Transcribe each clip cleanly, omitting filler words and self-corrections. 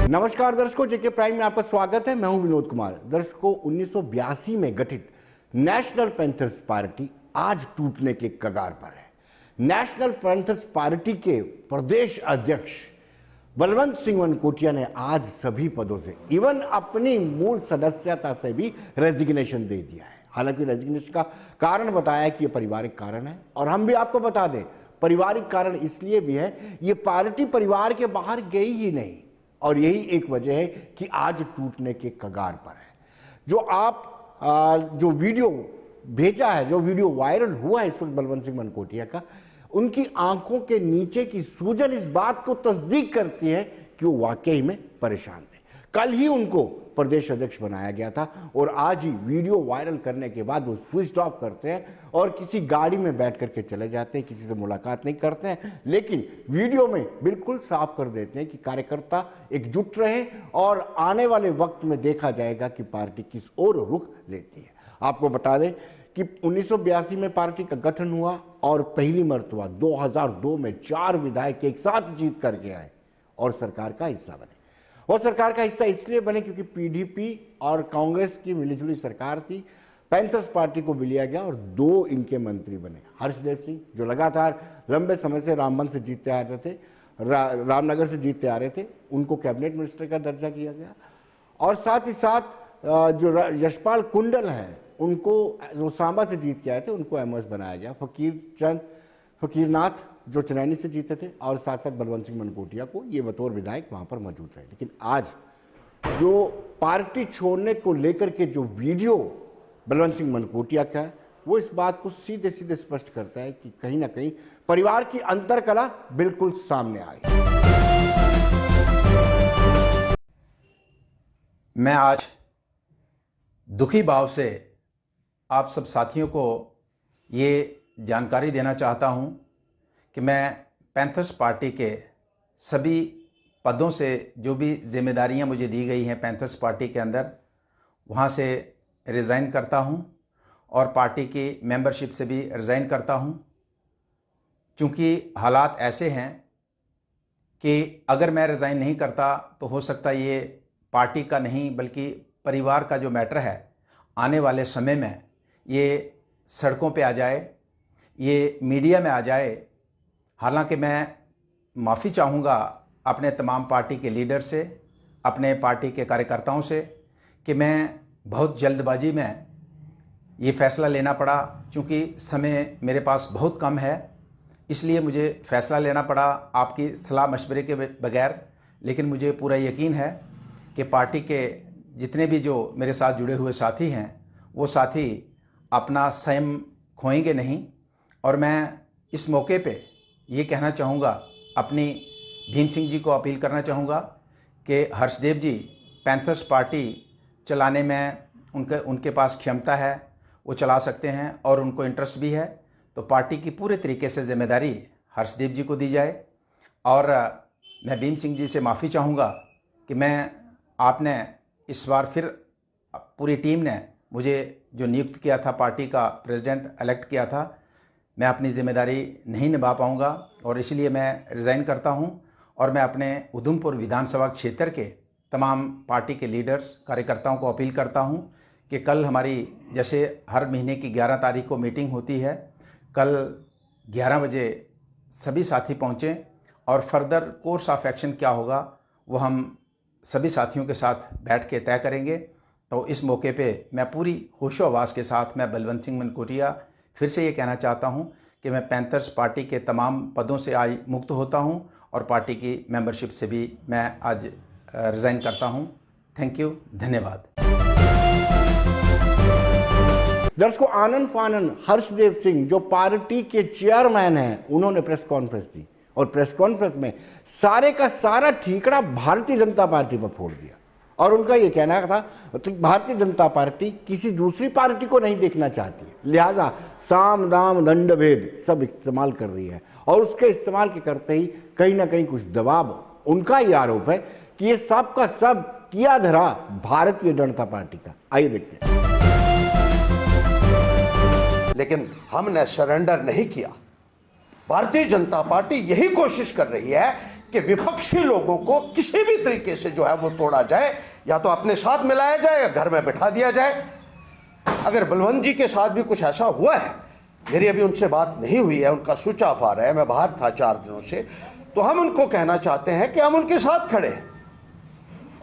नमस्कार दर्शकों, जेके प्राइम में आपका स्वागत है। मैं हूं विनोद कुमार। दर्शकों, 1982 में गठित नेशनल पैंथर्स पार्टी आज टूटने के कगार पर है। नेशनल पैंथर्स पार्टी के प्रदेश अध्यक्ष बलवंत सिंह मनकोटिया ने आज सभी पदों से इवन अपनी मूल सदस्यता से भी रेजिग्नेशन दे दिया है। हालांकि रेजिग्नेशन का कारण बताया कि यह पारिवारिक कारण है, और हम भी आपको बता दें पारिवारिक कारण इसलिए भी है, ये पार्टी परिवार के बाहर गई ही नहीं, और यही एक वजह है कि आज टूटने के कगार पर है। जो आप जो वीडियो भेजा है, जो वीडियो वायरल हुआ है इस वक्त बलवंत सिंह मनकोटिया का, उनकी आंखों के नीचे की सूजन इस बात को तस्दीक करती है कि वो वाकई में परेशान थे। कल ही उनको प्रदेश अध्यक्ष बनाया गया था, और आज ही वीडियो वायरल करने के बाद वो स्विच ऑफ करते हैं और किसी गाड़ी में बैठ करके चले जाते हैं, किसी से मुलाकात नहीं करते हैं, लेकिन वीडियो में बिल्कुल साफ कर देते हैं कि कार्यकर्ता एकजुट रहे और आने वाले वक्त में देखा जाएगा कि पार्टी किस ओर रुख लेती है। आपको बता दें कि 1982 में पार्टी का गठन हुआ और पहली मर्तबा 2002 में 4 विधायक एक साथ जीत करके आए और सरकार का हिस्सा बने। और सरकार का हिस्सा इसलिए बने क्योंकि पीडीपी और कांग्रेस की मिलीजुली सरकार थी। पैंथर्स पार्टी को भी लिया गया और 2 इनके मंत्री बने। हर्षदेव सिंह, जो लगातार लंबे समय से रामबन से जीतते आ रहे थे, रामनगर से जीतते आ रहे थे, उनको कैबिनेट मिनिस्टर का दर्जा किया गया। और साथ ही साथ जो यशपाल कुंडल हैं, उनको जो सांबा से जीत के आए थे, उनको एमओएस बनाया गया। फकीरनाथ जो चनैनी से जीते थे, और साथ साथ बलवंत सिंह मनकोटिया को ये बतौर विधायक वहां पर मौजूद रहे। लेकिन आज जो पार्टी छोड़ने को लेकर के जो वीडियो बलवंत सिंह मनकोटिया का है, वो इस बात को सीधे सीधे स्पष्ट करता है कि कहीं ना कहीं परिवार की अंतरकला बिल्कुल सामने आ गई। मैं आज दुखी भाव से आप सब साथियों को ये जानकारी देना चाहता हूं कि मैं पैंथर्स पार्टी के सभी पदों से जो भी जिम्मेदारियां मुझे दी गई हैं पैंथर्स पार्टी के अंदर, वहां से रिज़ाइन करता हूं और पार्टी की मेंबरशिप से भी रिज़ाइन करता हूं। चूँकि हालात ऐसे हैं कि अगर मैं रिज़ाइन नहीं करता तो हो सकता ये पार्टी का नहीं बल्कि परिवार का जो मैटर है आने वाले समय में ये सड़कों पे आ जाए, ये मीडिया में आ जाए। हालांकि मैं माफ़ी चाहूँगा अपने तमाम पार्टी के लीडर से, अपने पार्टी के कार्यकर्ताओं से, कि मैं बहुत जल्दबाजी में ये फ़ैसला लेना पड़ा। क्योंकि समय मेरे पास बहुत कम है, इसलिए मुझे फ़ैसला लेना पड़ा आपकी सलाह मशवरे के बगैर। लेकिन मुझे पूरा यकीन है कि पार्टी के जितने भी जो मेरे साथ जुड़े हुए साथी हैं, वो साथी अपना संयम खोएंगे नहीं। और मैं इस मौके पे ये कहना चाहूँगा, अपनी भीम सिंह जी को अपील करना चाहूँगा कि हर्षदेव जी पैंथर्स पार्टी चलाने में उनके पास क्षमता है, वो चला सकते हैं और उनको इंटरेस्ट भी है, तो पार्टी की पूरे तरीके से जिम्मेदारी हर्षदेव जी को दी जाए। और मैं भीम सिंह जी से माफ़ी चाहूँगा कि आपने इस बार फिर पूरी टीम ने मुझे जो नियुक्त किया था, पार्टी का प्रेसिडेंट इलेक्ट किया था, मैं अपनी जिम्मेदारी नहीं निभा पाऊँगा और इसलिए मैं रिज़ाइन करता हूँ। और मैं अपने उधमपुर विधानसभा क्षेत्र के तमाम पार्टी के लीडर्स, कार्यकर्ताओं को अपील करता हूँ कि कल हमारी जैसे हर महीने की 11 तारीख को मीटिंग होती है, कल 11 बजे सभी साथी पहुँचें और फर्दर कोर्स ऑफ एक्शन क्या होगा वो हम सभी साथियों के साथ बैठ के तय करेंगे। तो इस मौके पे मैं पूरी होशो हवास के साथ मैं बलवंत सिंह मनकोटिया फिर से ये कहना चाहता हूँ कि मैं पैंथर्स पार्टी के तमाम पदों से आज मुक्त होता हूँ और पार्टी की मेंबरशिप से भी मैं आज रिज़ाइन करता हूँ। थैंक यू, धन्यवाद। दर्शकों, आनन फानन हर्षदेव सिंह जो पार्टी के चेयरमैन हैं, उन्होंने प्रेस कॉन्फ्रेंस दी और प्रेस कॉन्फ्रेंस में सारे का सारा ठीकरा भारतीय जनता पार्टी पर फोड़ दिया। और उनका ये कहना था तो भारतीय जनता पार्टी किसी दूसरी पार्टी को नहीं देखना चाहती है, लिहाजा साम दाम दंड भेद सब इस्तेमाल कर रही है, और उसके इस्तेमाल के करते ही कहीं ना कहीं कुछ दबाव। उनका ये आरोप है कि ये सब का सब किया धरा भारतीय जनता पार्टी का। आइए देखते हैं। लेकिन हमने सरेंडर नहीं किया। भारतीय जनता पार्टी यही कोशिश कर रही है कि विपक्षी लोगों को किसी भी तरीके से जो है वो तोड़ा जाए, या तो अपने साथ मिलाया जाए या घर में बैठा दिया जाए। अगर बलवंत जी के साथ भी कुछ ऐसा हुआ है, मेरी अभी उनसे बात नहीं हुई है, उनका स्विच ऑफ आ रहा है, मैं बाहर था 4 दिनों से, तो हम उनको कहना चाहते हैं कि हम उनके साथ खड़े हैं।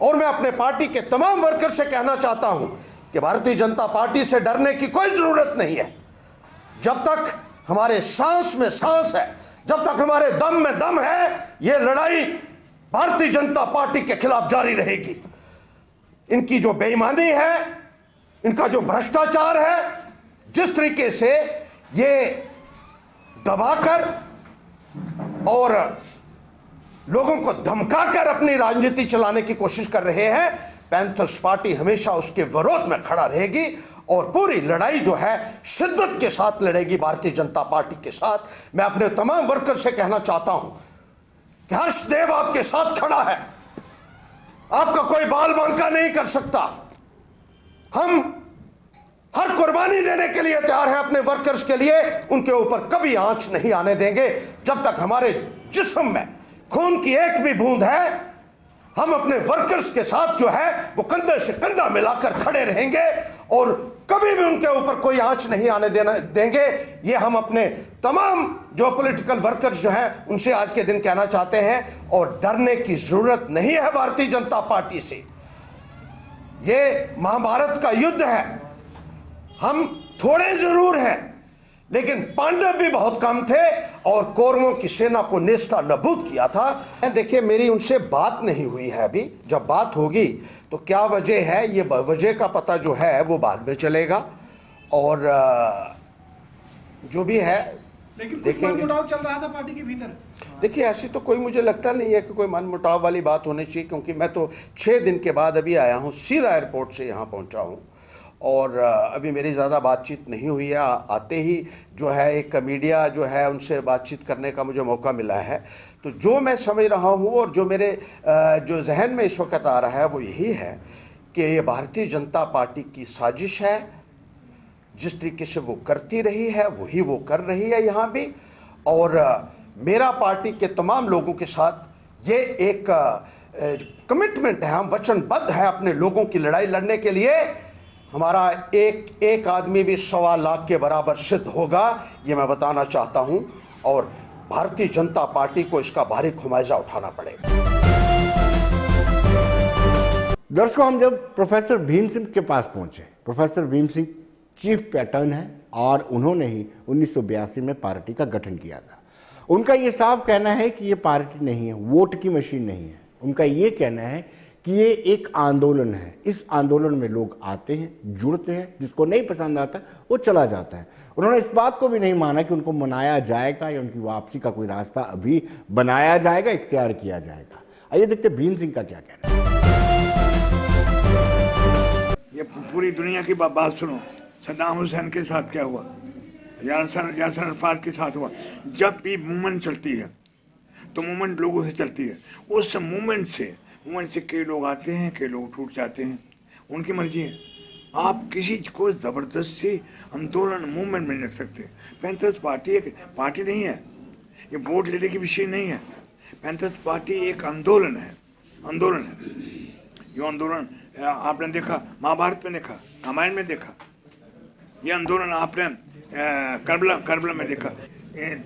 और मैं अपने पार्टी के तमाम वर्कर से कहना चाहता हूं कि भारतीय जनता पार्टी से डरने की कोई जरूरत नहीं है। जब तक हमारे सांस में सांस है, जब तक हमारे दम में दम है, यह लड़ाई भारतीय जनता पार्टी के खिलाफ जारी रहेगी। इनकी जो बेईमानी है, इनका जो भ्रष्टाचार है, जिस तरीके से ये दबाकर और लोगों को धमकाकर अपनी राजनीति चलाने की कोशिश कर रहे हैं, पैंथर्स पार्टी हमेशा उसके विरोध में खड़ा रहेगी और पूरी लड़ाई जो है शिद्दत के साथ लड़ेगी भारतीय जनता पार्टी के साथ। मैं अपने तमाम वर्कर से कहना चाहता हूं कि हर्षदेव आपके साथ खड़ा है, आपका कोई बाल बांका नहीं कर सकता। हम हर कुर्बानी देने के लिए तैयार हैं अपने वर्कर्स के लिए, उनके ऊपर कभी आंच नहीं आने देंगे। जब तक हमारे जिस्म में खून की एक भी बूंद है, हम अपने वर्कर्स के साथ जो है वो कंधे से कंधा मिलाकर खड़े रहेंगे और कभी भी उनके ऊपर कोई आंच नहीं आने देंगे। ये हम अपने तमाम जो पॉलिटिकल वर्कर्स जो हैं उनसे आज के दिन कहना चाहते हैं, और डरने की जरूरत नहीं है भारतीय जनता पार्टी से। ये महाभारत का युद्ध है, हम थोड़े जरूर हैं लेकिन पांडव भी बहुत कम थे और कौरवों की सेना को नेस्ता नबूद किया था। देखिए, मेरी उनसे बात नहीं हुई है अभी, जब बात होगी तो क्या वजह है, ये वजह का पता जो है वो बाद में चलेगा, और जो भी है देखेंगे। मनमुटाव चल रहा था पार्टी के भीतर। देखिए, ऐसी तो कोई मुझे लगता नहीं है कि कोई मनमुटाव वाली बात होनी चाहिए, क्योंकि मैं तो 6 दिन के बाद अभी आया हूँ, सीधा एयरपोर्ट से यहाँ पहुँचा हूँ और अभी मेरी ज़्यादा बातचीत नहीं हुई है। आते ही जो है एक मीडिया जो है उनसे बातचीत करने का मुझे मौका मिला है। तो जो मैं समझ रहा हूँ और जो मेरे जो जहन में इस वक्त आ रहा है वो यही है कि ये भारतीय जनता पार्टी की साजिश है। जिस तरीके से वो करती रही है वही वो कर रही है यहाँ भी, और मेरा पार्टी के तमाम लोगों के साथ ये एक कमिटमेंट है, हम वचनबद्ध हैं अपने लोगों की लड़ाई लड़ने के लिए। हमारा एक आदमी भी 1.25 लाख के बराबर सिद्ध होगा, ये मैं बताना चाहता हूं, और भारतीय जनता पार्टी को इसका भारी खुमाइजा उठाना पड़ेगा। दर्शकों, हम जब प्रोफेसर भीम सिंह के पास पहुंचे, professor Bhim Singh chief pattern है और उन्होंने ही 1982 में पार्टी का गठन किया था। उनका ये साफ कहना है कि ये पार्टी नहीं है, वोट की मशीन नहीं है। उनका ये कहना है कि ये एक आंदोलन है, इस आंदोलन में लोग आते हैं, जुड़ते हैं, जिसको नहीं पसंद आता वो चला जाता है। उन्होंने इस बात को भी नहीं माना कि उनको मनाया जाएगा या उनकी वापसी का कोई रास्ता अभी बनाया जाएगा, इख्तियार किया जाएगा। आइए देखते भीम सिंह का क्या कहना है। ये पूरी दुनिया की बात सुनो, सद्दाम हुसैन के साथ क्या हुआ, यासर अरफात के साथ हुआ। जब भी मूवमेंट चलती है तो मूवमेंट लोगों से चलती है, उस मूवमेंट से कई लोग आते हैं, कई लोग टूट जाते हैं, उनकी मर्जी है। आप किसी को ज़बरदस्ती आंदोलन मूवमेंट में नहीं रख सकते। पैंथर्स पार्टी एक पार्टी नहीं है, ये वोट लेने की विषय नहीं है। पैंथर्स पार्टी एक आंदोलन है, आंदोलन है। ये आंदोलन आपने देखा, महाभारत में देखा, रामायण में देखा, ये आंदोलन आपने करबला में देखा।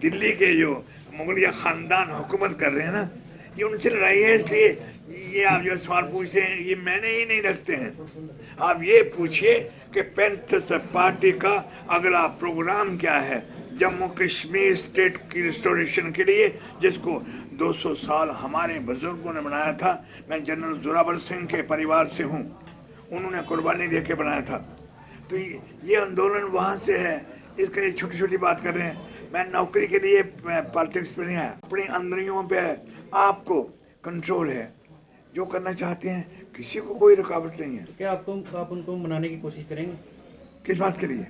दिल्ली के जो मुगलिया ख़ानदान हुकूमत कर रहे हैं ना, ये उनसे लड़ाई है। इसलिए ये आप जो सवाल पूछते हैं ये मैंने ही नहीं रखते हैं। आप ये पूछिए कि पैंथर्स पार्टी का अगला प्रोग्राम क्या है जम्मू कश्मीर स्टेट की रिस्टोरेशन के लिए, जिसको 200 साल हमारे बुजुर्गों ने बनाया था। मैं जनरल जोरावर सिंह के परिवार से हूँ, उन्होंने कुर्बानी दे के बनाया था। तो ये आंदोलन वहाँ से है, इसका ये छोटी छोटी बात कर रहे हैं। मैं नौकरी के लिए पॉलिटिक्स पे नहीं आया, अपनी अंदरियों पे आपको कंट्रोल है, जो करना चाहते हैं, किसी को कोई रुकावट नहीं है। तो क्या आप उनको मनाने की कोशिश करेंगे? किस बात के लिए?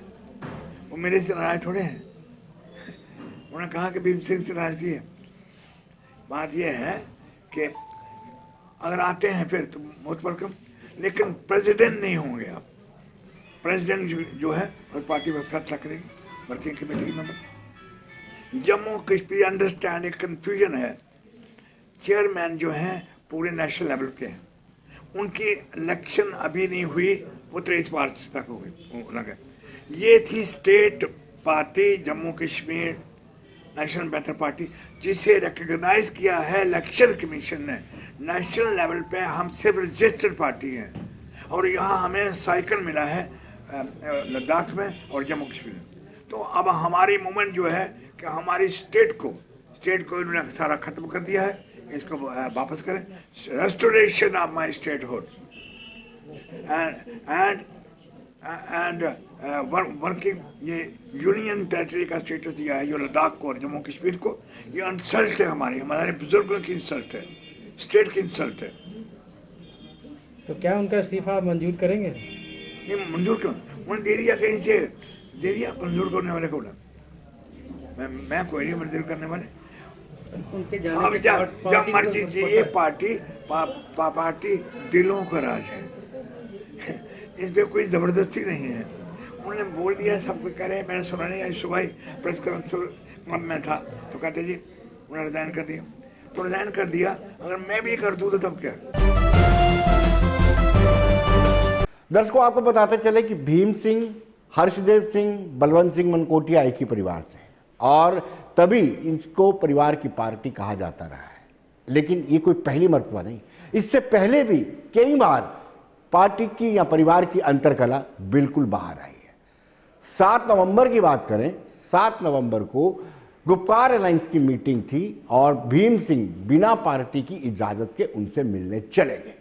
वो मेरे से नाराज थोड़े हैं। उन्होंने कहा कि भीम सिंह से नाराजगी है। बात यह है कि अगर आते हैं फिर तो मोस्ट वेलकम, लेकिन प्रेसिडेंट नहीं होंगे आप। प्रेसिडेंट जो है और पार्टी में फैसला करेगी, वर्किंग कमेटी के मेंबर। जम्मू कश्मीर अंडरस्टैंड एक कन्फ्यूजन है। चेयरमैन जो हैं पूरे नेशनल लेवल के हैं, उनकी इलेक्शन अभी नहीं हुई, वो 23 मार्च तक हो गई लगे। ये थी state party Jammu Kashmir national panther party, जिसे रिकग्नाइज किया है इलेक्शन कमीशन ने। नेशनल लेवल पे हम सिर्फ रजिस्टर्ड पार्टी हैं और यहाँ हमें साइकिल मिला है लद्दाख में और जम्मू कश्मीर में। तो अब हमारी मूवमेंट जो है कि हमारी स्टेट को इन्होंने सारा ख़त्म कर दिया है, इसको वापस करें, restoration of my state hood and working. ये यूनियन टेरिटरी का स्टेटस दिया है जो लद्दाख को और जम्मू कश्मीर को, ये इंसल्ट है, हमारे बुजुर्गों की इंसल्ट है, स्टेट की इंसल्ट है। तो क्या उनका इस्तीफा मंजूर करेंगे? नहीं मंजूर क्यों, उन्होंने दे दिया, कहीं से दे दिया, मंजूर करने वाले को बोला मैं कोई नहीं मंजूर करने वाले। उनके अब जब मर्जी से ये पार्टी दिलों का राज है, इस पे कोई ज़बरदस्ती नहीं है। उन्होंने बोल दिया, सब कुछ कह रहे हैं, मैंने सुना नहीं, आज सुबह ही प्रेस कॉन्फ्रेंस में था तो कहते जी उन्होंने रिज़ाइन कर दिया। तो रिज़ाइन कर दिया, अगर मैं भी कर दूँ तो तब क्या। दर्शकों, आपको बताते चले कि भीम सिंह, हर्षदेव सिंह, बलवंत सिंह मनकोटिया एक ही परिवार से हैं और तभी इसको परिवार की पार्टी कहा जाता रहा है। लेकिन ये कोई पहली मर्तबा नहीं, इससे पहले भी कई बार पार्टी की या परिवार की अंतरकला बिल्कुल बाहर आई है। 7 नवंबर की बात करें, 7 नवंबर को गुप्कार अलायंस की मीटिंग थी और भीम सिंह बिना पार्टी की इजाजत के उनसे मिलने चले गए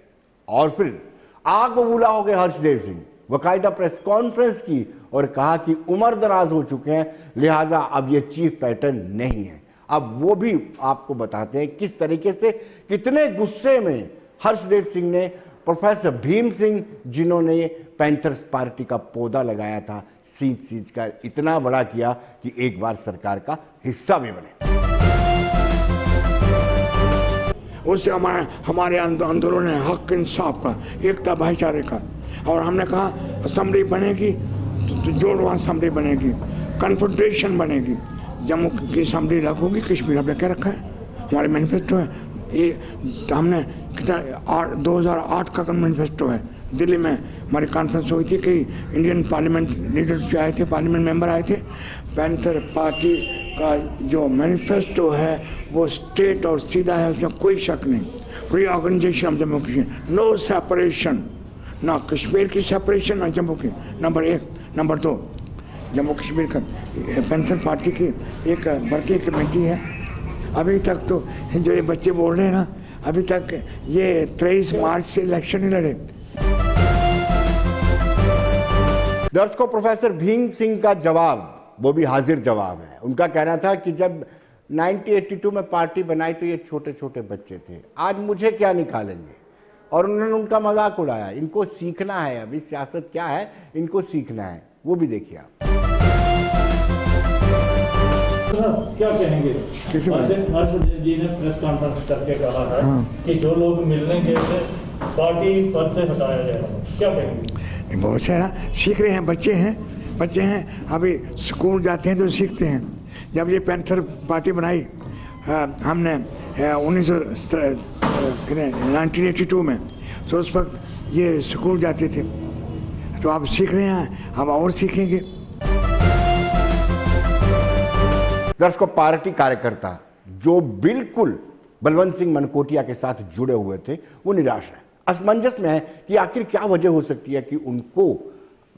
और फिर आग बबूला हो गए हर्षदेव सिंह, बाकायदा प्रेस कॉन्फ्रेंस की और कहा कि उम्र दराज हो चुके हैं, लिहाजा अब ये चीफ पैटर्न नहीं है। अब वो भी आपको बताते हैं किस तरीके से, कितने गुस्से में हर्षदेव सिंह ने प्रोफेसर भीम सिंह, जिन्होंने पैंथर्स पार्टी का पौधा लगाया था, सींच कर इतना बड़ा किया कि एक बार सरकार का हिस्सा भी बने। उससे हमारे आंदोलन है हक इंसाफ का, एकता भाईचारे का। और हमने कहा असेंबली बनेगी तो जोड़वा असेंबली बनेगी, कन्फेडरेशन बनेगी, जम्मू की असेंबली अलग होगी, कश्मीर हमने क्या रखा है, हमारे मैनिफेस्टो है ये। हमने कितना 2008 का मैनिफेस्टो है। दिल्ली में हमारी कॉन्फ्रेंस हुई थी कि इंडियन पार्लियामेंट लीडर्स भी आए थे, पार्लियामेंट मेंबर आए थे। पैंथर पार्टी का जो मैनिफेस्टो है वो स्ट्रेट और सीधा है, उसमें कोई शक नहीं। Reorganisation of Jammu Kashmir, no separation, ना कश्मीर की सेपरेशन ना जम्मू की, नंबर 1। नंबर 2, जम्मू कश्मीर का पैंथर पार्टी की एक वर्किंग कमेटी है। अभी तक तो जो ये बच्चे बोल रहे हैं ना, अभी तक ये 23 मार्च से इलेक्शन ही लड़े। दर्शकों, प्रोफेसर भीम सिंह का जवाब वो भी हाजिर जवाब है। उनका कहना था कि जब 1982 में पार्टी बनाई तो ये छोटे छोटे बच्चे थे, आज मुझे क्या निकालेंगे, और उन्होंने उनका मजाक उड़ाया। इनको सीखना है, अभी सियासत क्या है इनको सीखना है, वो भी देखिए आप। क्या कहेंगे? हर्षदेव जी ने प्रेस कॉन्फ्रेंस करके कहा है कि जो लोग मिलने गए थे पार्टी पद से हटाया जाएगा, क्या कहेंगे? बहुत सारा सीख रहे हैं, बच्चे हैं अभी स्कूल जाते हैं तो सीखते हैं। जब ये पैंथर पार्टी बनाई हमने 1982 में, तो उस वक्त ये स्कूल जाते थे। तो आप सीख रहे हैं, अब और सीखेंगे। दर्शकों, पार्टी कार्यकर्ता जो बिल्कुल बलवंत सिंह मनकोटिया के साथ जुड़े हुए थे वो निराश है, असमंजस में है कि आखिर क्या वजह हो सकती है कि उनको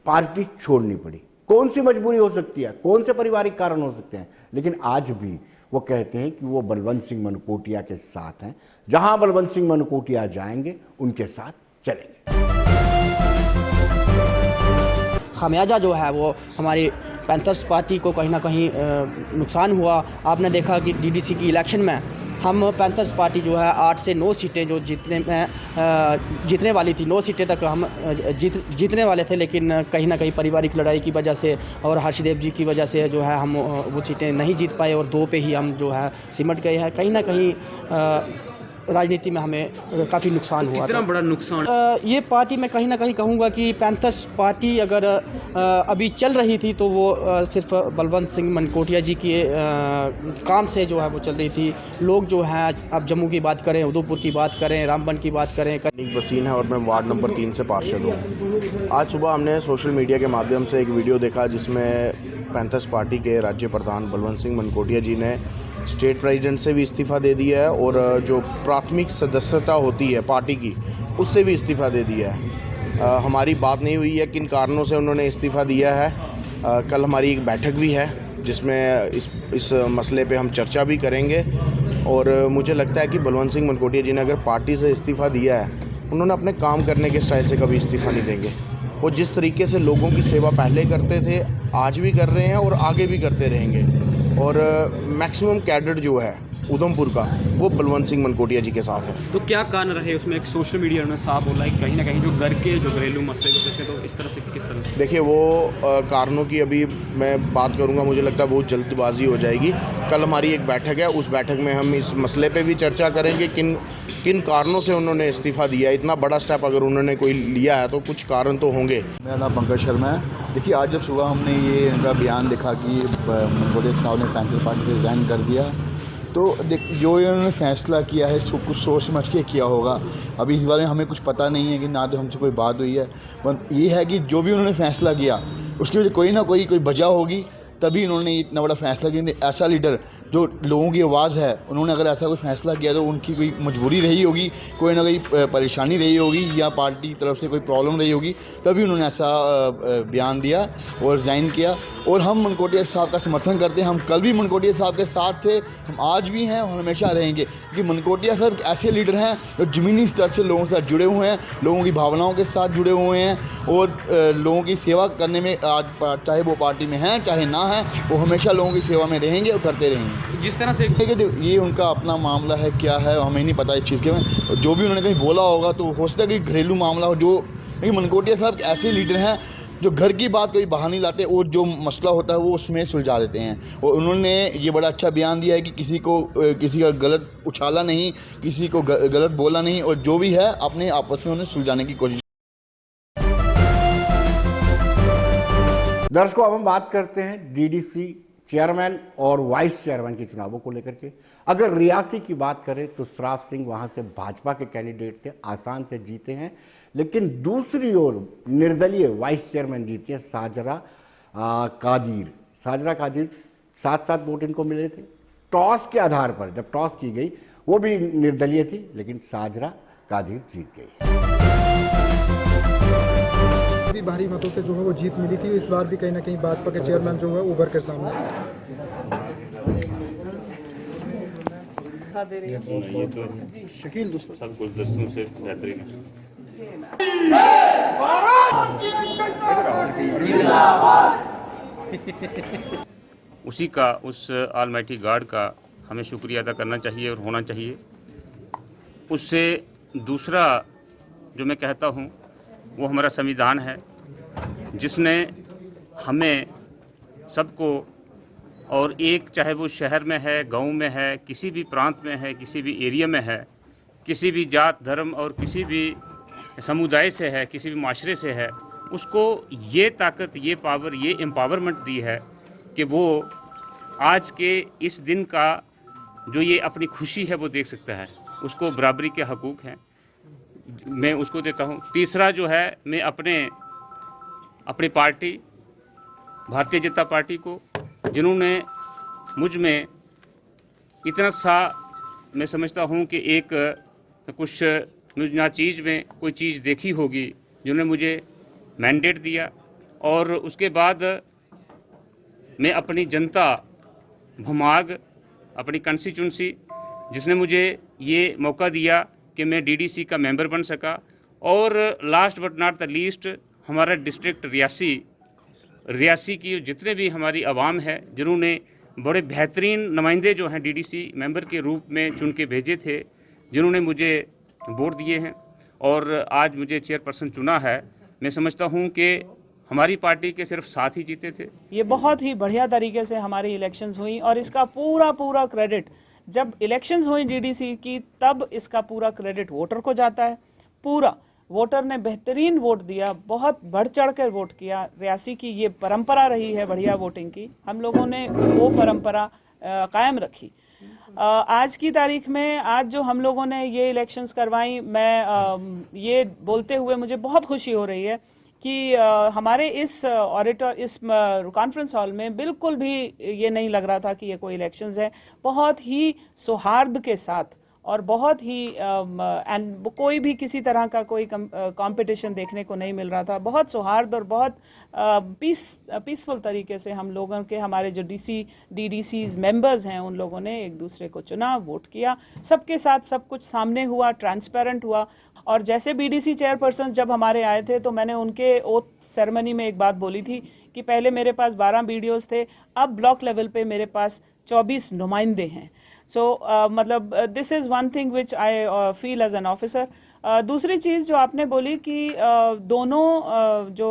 पार्टी छोड़नी पड़ी, कौन सी मजबूरी हो सकती है, कौन से पारिवारिक कारण हो सकते हैं। लेकिन आज भी वो कहते हैं कि वो बलवंत सिंह मनकोटिया के साथ हैं, जहां बलवंत सिंह मनकोटिया जाएंगे उनके साथ चलेंगे। खामियाजा जो है वो हमारी पैंथर्स पार्टी को कहीं ना कहीं नुकसान हुआ। आपने देखा कि डीडीसी की इलेक्शन में हम पैंथर्स पार्टी जो है 8 से 9 सीटें जो जीतने वाली थी, 9 सीटें तक हम जीतने वाले थे, लेकिन कहीं ना कहीं पारिवारिक लड़ाई की वजह से और हर्षदेव जी की वजह से जो है हम वो सीटें नहीं जीत पाए और 2 पे ही हम जो है सिमट गए हैं। कहीं ना कहीं राजनीति में हमें काफ़ी नुकसान हुआ। कितना बड़ा नुकसान? ये पार्टी मैं कहीं ना कहीं कहूँगा कि पैंथर्स पार्टी अगर अभी चल रही थी तो वो सिर्फ बलवंत सिंह मनकोटिया जी के काम से जो है वो चल रही थी। लोग जो हैं, अब जम्मू की बात करें, उधमपुर की बात करें, रामबन की बात करें। वसीन है और मैं वार्ड नंबर 3 से पार्षद हूँ। आज सुबह हमने सोशल मीडिया के माध्यम से एक वीडियो देखा जिसमें पैंथर्स पार्टी के राज्य प्रधान बलवंत सिंह मनकोटिया जी ने स्टेट प्रेसिडेंट से भी इस्तीफ़ा दे दिया है और जो प्राथमिक सदस्यता होती है पार्टी की उससे भी इस्तीफ़ा दे दिया है। हमारी बात नहीं हुई है किन कारणों से उन्होंने इस्तीफ़ा दिया है। कल हमारी एक बैठक भी है जिसमें इस मसले पे हम चर्चा भी करेंगे और मुझे लगता है कि बलवंत सिंह मनकोटिया जी ने अगर पार्टी से इस्तीफ़ा दिया है, उन्होंने अपने काम करने के स्टाइल से कभी इस्तीफ़ा नहीं देंगे। वो जिस तरीके से लोगों की सेवा पहले करते थे, आज भी कर रहे हैं और आगे भी करते रहेंगे। और मैक्सिमम कैडर जो है उधमपुर का वो बलवंत सिंह मनकोटिया जी के साथ है। तो क्या कारण रहे उसमें? एक सोशल मीडिया में साफ बोला है कि कहीं ना कहीं जो घर के जो घरेलू मसले होते थे, तो इस तरह से किस तरह से? देखिए वो कारणों की अभी मैं बात करूंगा, मुझे लगता है बहुत जल्दबाजी हो जाएगी। कल हमारी एक बैठक है, उस बैठक में हम इस मसले पे भी चर्चा करेंगे किन कारणों से उन्होंने इस्तीफ़ा दिया। इतना बड़ा स्टेप अगर उन्होंने कोई लिया है तो कुछ कारण तो होंगे। मेरा नाम पंकज शर्मा है। देखिए आज जब सुबह हमने ये इनका बयान देखा कि मनकोटिया साहब ने पैंथर पार्टी से रिज़ाइन कर दिया, तो जो इन्होंने फैसला किया है इसको कुछ सोच समझ के किया होगा। अभी इस बारे में हमें कुछ पता नहीं है कि ना तो हमसे कोई बात हुई है, पर ये है कि जो भी उन्होंने फैसला किया उसकी वजह कोई ना कोई वजह होगी, तभी इन्होंने इतना बड़ा फैसला किया। ऐसा लीडर जो लोगों की आवाज़ है, उन्होंने अगर ऐसा कोई फैसला किया तो उनकी कोई मजबूरी रही होगी, कोई ना कोई परेशानी रही होगी या पार्टी की तरफ से कोई प्रॉब्लम रही होगी, तभी उन्होंने ऐसा बयान दिया और रिज़ाइन किया। और हम मनकोटिया साहब का समर्थन करते हैं। हम कल भी मनकोटिया साहब के साथ थे, हम आज भी हैं और हमेशा रहेंगे, क्योंकि मनकोटिया साहब ऐसे लीडर हैं जो ज़मीनी स्तर से लोगों के साथ जुड़े हुए हैं, लोगों की भावनाओं के साथ जुड़े हुए हैं और लोगों की सेवा करने में, आज चाहे वो पार्टी में हैं चाहे ना हैं, वो हमेशा लोगों की सेवा में रहेंगे और करते रहेंगे। जिस तरह से ये उनका अपना मामला है, क्या है हमें नहीं पता इस चीज़ के में। जो भी उन्होंने कहीं बोला होगा तो हो सकता है कि घरेलू मामला हो। जो मनकोटिया साहब ऐसे लीडर हैं जो घर की बात कभी बाहर नहीं लाते और जो मसला होता है वो उसमें सुलझा देते हैं। और उन्होंने ये बड़ा अच्छा बयान दिया है कि किसी का गलत उछाला नहीं, किसी को गलत बोला नहीं, और जो भी है अपने आपस में उन्हें सुलझाने की कोशिश। दर्शकों, अब हम बात करते हैं डीडीसी चेयरमैन और वाइस चेयरमैन के चुनावों को लेकर के। अगर रियासी की बात करें तो सराफ सिंह वहां से भाजपा के कैंडिडेट थे, आसान से जीते हैं। लेकिन दूसरी ओर निर्दलीय वाइस चेयरमैन जीती है साजरा कादिर। साजरा कादिर 7-7 वोट इनको मिले थे। टॉस के आधार पर जब टॉस की गई, वो भी निर्दलीय थी, लेकिन साजरा कादिर जीत गई। भी भारी मतों से जो है वो जीत मिली थी। इस बार भी कहीं ना कहीं भाजपा के चेयरमैन जो है उभर कर सामने शकील सब गुलदस्तों से बेहतरीन है। उसी का, उस ऑलमाइटी गॉड का हमें शुक्रिया अदा करना चाहिए और होना चाहिए। उससे दूसरा जो मैं कहता हूँ वो हमारा संविधान है, जिसने हमें सबको, और एक चाहे वो शहर में है, गांव में है, किसी भी प्रांत में है, किसी भी एरिया में है, किसी भी जात धर्म और किसी भी समुदाय से है, किसी भी माशरे से है, उसको ये ताकत, ये पावर, ये एम्पावरमेंट दी है कि वो आज के इस दिन का जो ये अपनी खुशी है वो देख सकता है। उसको बराबरी के हकूक़ हैं, मैं उसको देता हूँ। तीसरा जो है, मैं अपनी पार्टी भारतीय जनता पार्टी को, जिन्होंने मुझ में इतना सा, मैं समझता हूँ कि एक कुछ ना चीज़ में कोई चीज़ देखी होगी, जिन्होंने मुझे मैंडेट दिया। और उसके बाद मैं अपनी जनता भमाग, अपनी कंस्टिट्यूंसी, जिसने मुझे ये मौका दिया कि मैं डीडीसी का मेंबर बन सका। और last but not the least, हमारा डिस्ट्रिक्ट रियासी की जितने भी हमारी आवाम है, जिन्होंने बड़े बेहतरीन नुमाइंदे जो हैं डीडीसी मेंबर के रूप में चुन के भेजे थे, जिन्होंने मुझे वोट दिए हैं और आज मुझे चेयरपर्सन चुना है। मैं समझता हूं कि हमारी पार्टी के सिर्फ 7 ही जीते थे। ये बहुत ही बढ़िया तरीके से हमारी इलेक्शंस हुई और इसका पूरा क्रेडिट जब इलेक्शंस हुई डीडीसी की तब इसका पूरा क्रेडिट वोटर को जाता है। पूरा वोटर ने बेहतरीन वोट दिया, बहुत बढ़ चढ़ कर वोट किया। रियासी की ये परंपरा रही है बढ़िया वोटिंग की, हम लोगों ने वो परंपरा कायम रखी। आज की तारीख में आज जो हम लोगों ने ये इलेक्शंस करवाई, मैं ये बोलते हुए मुझे बहुत खुशी हो रही है कि हमारे इस कॉन्फ्रेंस हॉल में बिल्कुल भी ये नहीं लग रहा था कि ये कोई इलेक्शंस है। बहुत ही सौहार्द के साथ और बहुत ही कोई भी किसी तरह का कोई कंपटीशन देखने को नहीं मिल रहा था। बहुत सौहार्द और बहुत पीसफुल तरीके से हम लोगों के, हमारे जो डीडीसीज मेंबर्स हैं, उन लोगों ने एक दूसरे को चुना, वोट किया, सबके साथ सब कुछ सामने हुआ, ट्रांसपेरेंट हुआ। और जैसे बीडीसी चेयरपर्सन जब हमारे आए थे तो मैंने उनके ओथ सेरेमनी में एक बात बोली थी कि पहले मेरे पास 12 बीडीओज थे, अब ब्लॉक लेवल पे मेरे पास 24 नुमाइंदे हैं। सो मतलब this is one thing which I feel as an officer. दूसरी चीज़ जो आपने बोली कि दोनों जो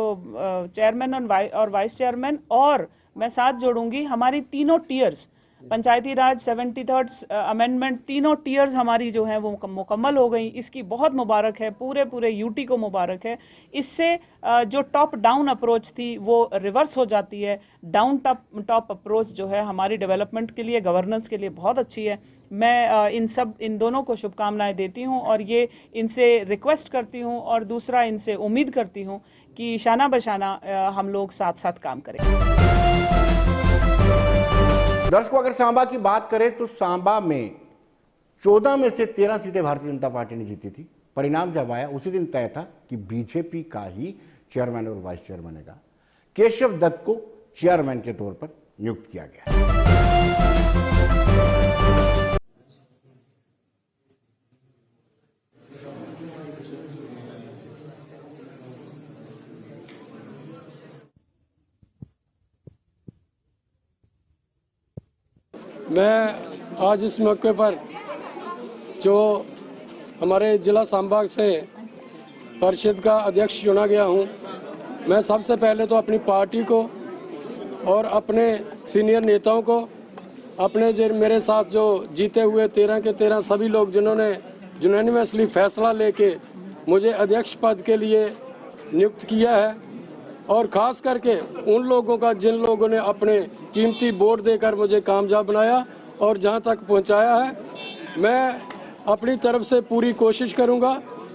चेयरमैन और वाइस चेयरमैन, और मैं साथ जोड़ूंगी हमारी तीनों टीयर्स, पंचायती राज 73rd अमेंडमेंट, तीनों टीयर्स हमारी जो है वो मुकम्मल हो गई। इसकी बहुत मुबारक है, पूरे यूटी को मुबारक है। इससे जो टॉप डाउन अप्रोच थी वो रिवर्स हो जाती है। डाउन टॉप अप्रोच जो है हमारी डेवलपमेंट के लिए, गवर्नेंस के लिए बहुत अच्छी है। मैं इन दोनों को शुभकामनाएं देती हूं और ये इनसे रिक्वेस्ट करती हूं और दूसरा इनसे उम्मीद करती हूं कि शाना बशाना हम लोग साथ साथ काम करें। दर्शकों, अगर सांबा की बात करें तो सांबा में 14 में से 13 सीटें भारतीय जनता पार्टी ने जीती थी। परिणाम जब आया उसी दिन तय था कि बीजेपी का ही चेयरमैन और वाइस चेयरमैन का केशव दत्त को चेयरमैन के तौर पर नियुक्त किया गया। मैं आज इस मौके पर जो हमारे ज़िला सांबा से परिषद का अध्यक्ष चुना गया हूं, मैं सबसे पहले तो अपनी पार्टी को और अपने सीनियर नेताओं को, अपने जो मेरे साथ जो जीते हुए 13 के 13 सभी लोग जिन्होंने यूनानिमसली फैसला लेके मुझे अध्यक्ष पद के लिए नियुक्त किया है, और ख़ास करके उन लोगों का जिन लोगों ने अपने कीमती वोट देकर मुझे कामयाब बनाया और जहां तक पहुंचाया है, मैं अपनी तरफ से पूरी कोशिश करूंगा।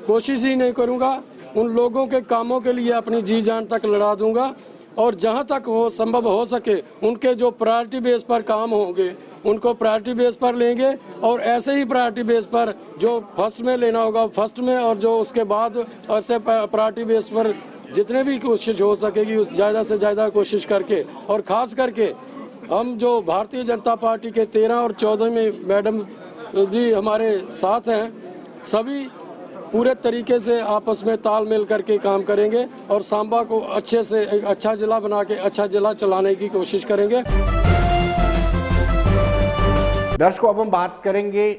कोशिश ही नहीं करूंगा, उन लोगों के कामों के लिए अपनी जी जान तक लड़ा दूंगा, और जहां तक हो संभव हो सके उनके जो प्रायोरिटी बेस पर काम होंगे उनको प्रायोरिटी बेस पर लेंगे, और ऐसे ही प्रायोरिटी बेस पर जो फर्स्ट में लेना होगा फर्स्ट में, और जो उसके बाद ऐसे प्रायोरिटी बेस पर जितने भी कोशिश हो सकेगी उस ज़्यादा से ज़्यादा कोशिश करके, और ख़ास करके हम जो भारतीय जनता पार्टी के 13 और 14 में मैडम भी हमारे साथ हैं, सभी पूरे तरीके से आपस में तालमेल करके काम करेंगे और सांबा को अच्छे से एक अच्छा ज़िला बना के अच्छा ज़िला चलाने की कोशिश करेंगे। दर्शकों, अब हम बात करेंगे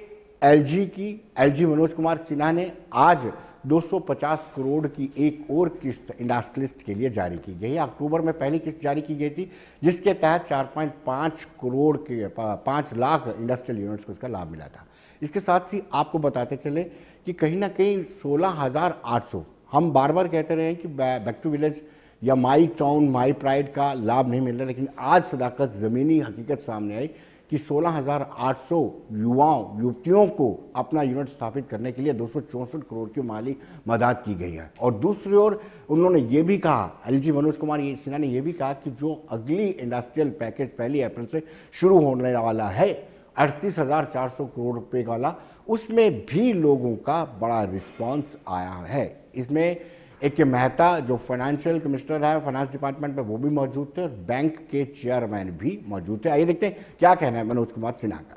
एलजी की। एलजी मनोज कुमार सिन्हा ने आज 250 करोड़ की एक और किस्त इंडस्ट्रियलिस्ट के लिए जारी की गई है। अक्टूबर में पहली किस्त जारी की गई थी, जिसके तहत 4.5 करोड़ के 5 लाख इंडस्ट्रियल यूनिट्स को इसका लाभ मिला था। इसके साथ ही आपको बताते चले कि कहीं ना कहीं 16,800, हम बार बार कहते रहे कि बैक टू विलेज या माई टाउन माई प्राइड का लाभ नहीं मिल रहा, लेकिन आज सदाकत ज़मीनी हकीकत सामने आई कि 16,800 युवाओं युवतियों को अपना यूनिट स्थापित करने के लिए 264 करोड़ की माली मदद की गई है। और दूसरी ओर उन्होंने ये भी कहा, एलजी मनोज कुमार सिन्हा ने यह भी कहा कि जो अगली इंडस्ट्रियल पैकेज 1 अप्रैल से शुरू होने वाला है 38,400 करोड़ रुपए वाला, उसमें भी लोगों का बड़ा रिस्पॉन्स आया है। इसमें एक मेहता जो फाइनेंशियल कमिश्नर है फाइनेंस डिपार्टमेंट में, वो भी मौजूद थे और बैंक के चेयरमैन भी मौजूद थे। आइए देखते हैं क्या कहना है मनोज कुमार सिन्हा का।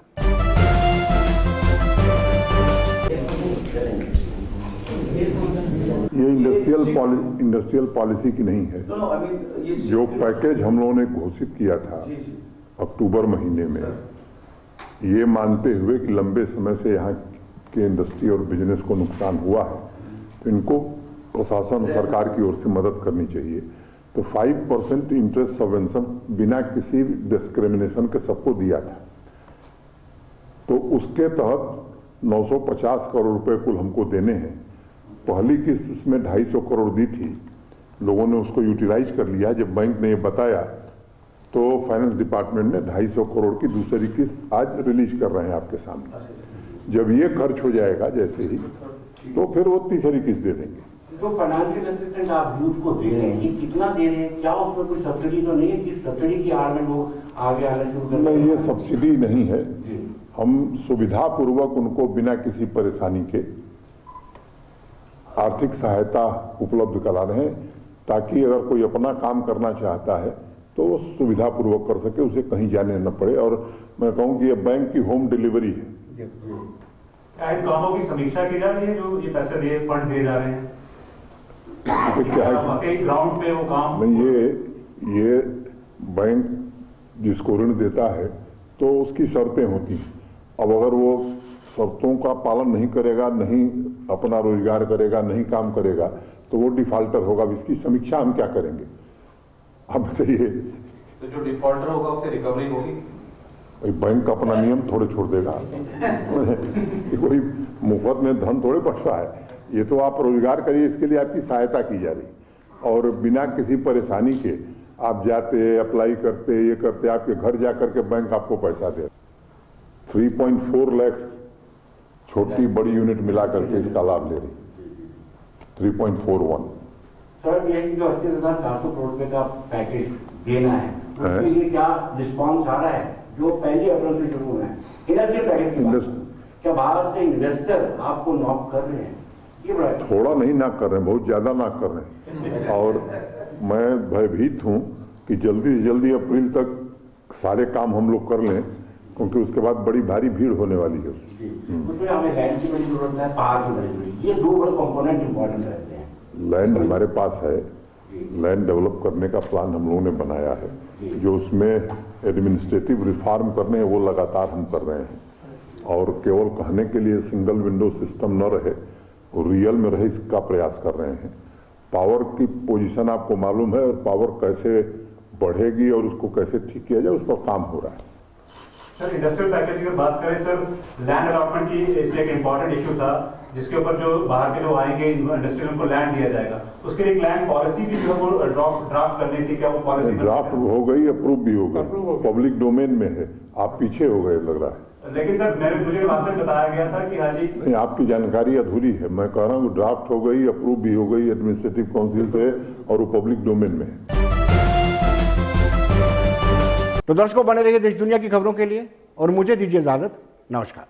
ये इंडस्ट्रियल पॉलिसी की नहीं है। जो पैकेज हम लोगों ने घोषित किया था अक्टूबर महीने में, ये मानते हुए कि लंबे समय से यहाँ के इंडस्ट्री और बिजनेस को नुकसान हुआ है, तो इनको प्रशासन सरकार की ओर से मदद करनी चाहिए। तो 5% इंटरेस्ट सबवेंशन बिना किसी डिस्क्रिमिनेशन के सबको दिया था। तो उसके तहत 950 करोड़ रुपए कुल हमको देने हैं। पहली किस्त उसमें 250 करोड़ दी थी, लोगों ने उसको यूटिलाइज कर लिया। जब बैंक ने ये बताया तो फाइनेंस डिपार्टमेंट ने 250 करोड़ की दूसरी किस्त आज रिलीज कर रहे हैं आपके सामने। जब ये खर्च हो जाएगा जैसे ही, तो फिर वो तीसरी किस्त दे देंगे। जो फाइनेंशियल असिस्टेंस आप यूथ को दे रहे हैं, ये कितना दे रहे हैं? क्या उसमें कोई सब्सिडी तो नहीं है कि सब्सिडी की आड़ में वो आगे आना शुरू कर? नहीं, ये सब्सिडी नहीं है। हम सुविधा पूर्वक उनको बिना किसी परेशानी के आर्थिक सहायता उपलब्ध करा रहे हैं, ताकि अगर कोई अपना काम करना चाहता है तो वो सुविधा पूर्वक कर सके, उसे कहीं जाने न पड़े। और मैं कहूँ कि ये बैंक की होम डिलीवरी है। इन कामों की समीक्षा की जा रही है, जो ये पैसे दिए फंड दिए जा रहे हैं, क्या है ग्राउंड पे वो काम नहीं। ये बैंक जिसको ऋण देता है तो उसकी शर्तें होती हैं। अब अगर वो शर्तों का पालन नहीं करेगा, नहीं अपना रोजगार करेगा, नहीं काम करेगा, तो वो डिफॉल्टर होगा। इसकी समीक्षा हम क्या करेंगे, आप बताइए। तो जो डिफॉल्टर होगा उसे रिकवरी होगी? बैंक अपना नियम थोड़े छोड़ देगा। कोई मुफ्त में धन थोड़े बट रहा है। ये तो आप रोजगार करिए, इसके लिए आपकी सहायता की जा रही, और बिना किसी परेशानी के आप जाते, अप्लाई करते, ये करते, आपके घर जा करके बैंक आपको पैसा दे। 3.4 लाख छोटी बड़ी यूनिट मिला करके इसका लाभ ले रही। 3.41। सर, ये जो 38,400 करोड़ रुपए का पैकेज देना है, उसके लिए क्या रिस्पॉन्स आ रहा है? जो पहली अप्रैल से शुरू होना है इंडस्ट्रियल पैकेज के बाद, क्या बाहर से इन्वेस्टर आपको नॉक कर रहे हैं? ये बड़ा थोड़ा नहीं नाक कर रहे हैं, बहुत ज्यादा नाक कर रहे हैं। और मैं भयभीत हूं कि जल्दी से जल्दी अप्रैल तक सारे काम हम लोग कर लें, क्योंकि उसके बाद बड़ी भारी भीड़ होने वाली है। उसमें हमें लैंड की बड़ी जरूरत है, पहाड़ की बड़ी जरूरत है। ये दो बड़े कंपोनेंट इंपॉर्टेंट रहते हैं। लैंड हमारे पास है, लैंड डेवलप करने का प्लान हम लोगों ने बनाया है। जो उसमें एडमिनिस्ट्रेटिव रिफॉर्म करने हैं वो लगातार हम कर रहे हैं, और केवल कहने के लिए सिंगल विंडो सिस्टम न रहे, रियल में रहे, इसका प्रयास कर रहे हैं। पावर की पोजीशन आपको मालूम है, और पावर कैसे बढ़ेगी और उसको कैसे ठीक किया जाए, उस पर काम हो रहा है। सर, इंडस्ट्रियल पैकेज की बात करें सर, लैंड अलॉटमेंट की इसमें एक इम्पोर्टेंट इशू था, जिसके ऊपर जो बाहर के जो आएंगे इंडस्ट्रियल, उनको लैंड दिया जाएगा। उसके लिए एक लैंड पॉलिसी भी जो है वो ड्राफ्ट करनी थी, क्या वो पॉलिसी ड्राफ्ट हो गई, अप्रूव भी हो गई, पब्लिक डोमेन में है। आप पीछे हो गए लग रहा है। लेकिन सर, मुझे वहां से बताया गया था कि हाँ जी, नहीं, आपकी जानकारी अधूरी है। मैं कह रहा हूँ ड्राफ्ट हो गई, अप्रूव भी हो गई एडमिनिस्ट्रेटिव काउंसिल से, और वो पब्लिक डोमेन में है। तो दर्शकों, बने रहिए देश दुनिया की खबरों के लिए, और मुझे दीजिए इजाजत। नमस्कार।